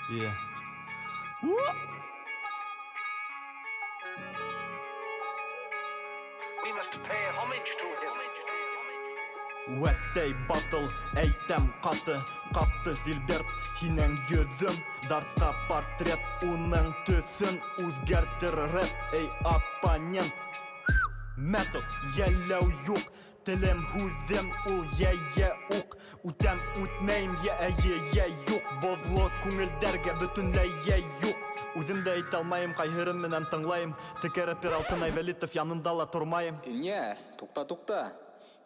Yeah. We must pay homage to him. Вәттей батыл, әйтәм қаты. Қапты Зильберт, һинең йөҙөң. Дартта портрет, уның төсөн. Үзгәртер рэп, эй оппонент. Метод, йәлләү юк. Телем һүҙем, ул йә ук. Үтәм үтмәйем, йә юк. Боҙло күңелдәргә бөтөнләй йә юк. Үзем дә әйтә алмайым, ҡайһырым менән тыңлайым. Текәреп Алтынай Вәлитов янында ла тормайым. Не, туҡта.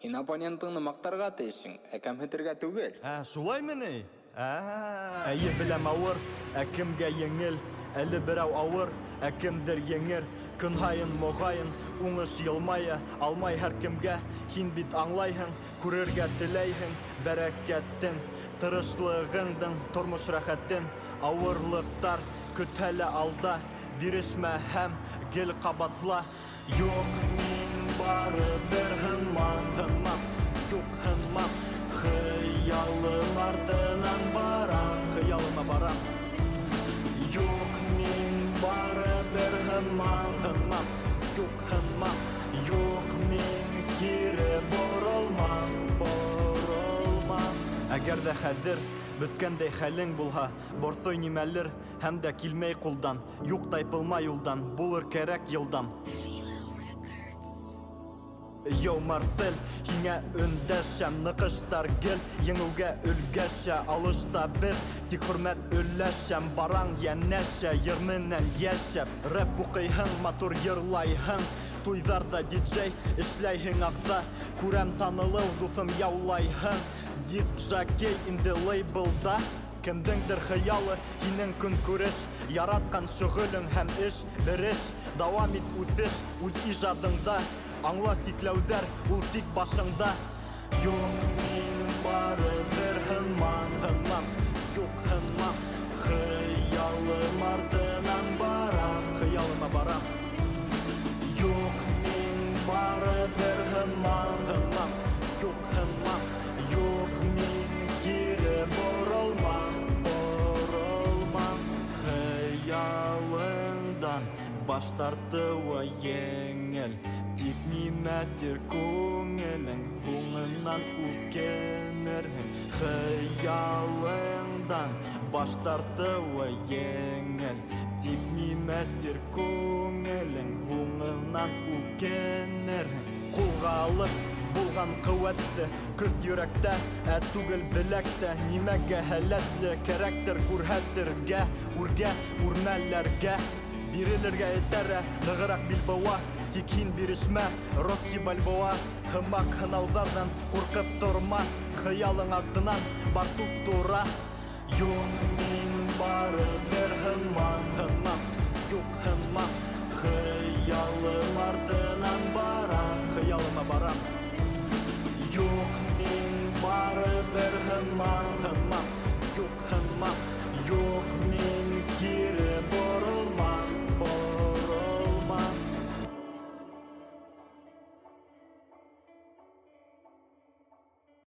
Һин оппонентыңны маҡтарға тейешең, кәмһетергә түгел. Шулаймы ни? Әйе, беләм ауыр, кемгә еңел. Әле берәү ауыр, кемдер еңер. Көн һайын моғайын, уңыш йылмая. Алмай һәр кемгә, һин бит аңлайһың. Күрергә теләйһең, бәрәкәттең. Тырышлығыңдың, тормош рәхәтен. Ауырлыҡтар, көтһәлә алда. Бирешмә һәм гел ҡабатла. Юҡ, мин бары бер һынмам, юк һынмам. Хыялым артынан барам, хыялыма барам. Юк, мин бары бер һынмам, юк һынмам. Юк, мин кире боролмам. Әгәр дә хәҙер бөткәндәй хәлең булһа, борсой нимәлер һәм дә килмәй ҡулдан. Юк, тайпылма юлдан, булыр кәрәк йылдам. Йоу, Марсель, һиңә өндәшәм. Ныҡыштар гел, еңеүгә өлгәшә. Алышта бер, тик хөрмәт өләшәм. Бараң йәнәшә, йыр менән йәшәп. Рэп уҡыйһың, матур йырлайһың. Туйҙарҙа диджей, эшләйһең аҡса. Күрәм танылыу, дуҫым яулайһың. Диск жакей инде лейблда. Кемдеңдер хыялы, һинең көнкүреш. Яратҡан шөғөлөң һәм эш, бер эш. Дауам ит үҫеш, үҙ ижадыңда. Аңла сикләүҙәр, ул тик башыңда. Юк, мин бары бер һынмам, юк һынмам. Хыялым артынан барам, хыялыма барам. Юк, мин бары бер һынмам, юк һынмам. Юк, мин кире боролмам. Хыялыңдан баш тартыуы еңел. Тик нимәтер күңелең, һуңынан үкенерһең. Хыялыңдан баш тартыуы еңел. Тик нимәтер күңелең, һуңынан үкенерһең. Ҡулға алып булған ҡеүәтте, көс йөрәктә, түгел беләктә. Нимәгә һәләтле, кәрәктер күрһәтергә, үргә, үрмәләргә. Бирелергә етәрә, нығыраҡ билбауа. Тик һин бирешмә, Рокки Бальбоа. Һымаҡ һынауҙарҙан ҡурҡып торма. Хыялың артынан бар туп-тура. Юк, мин бары бер һынмам, юк һынмам. Хыялым артынан барам, хыялыма барам. Юк, мин бары бер һынмам,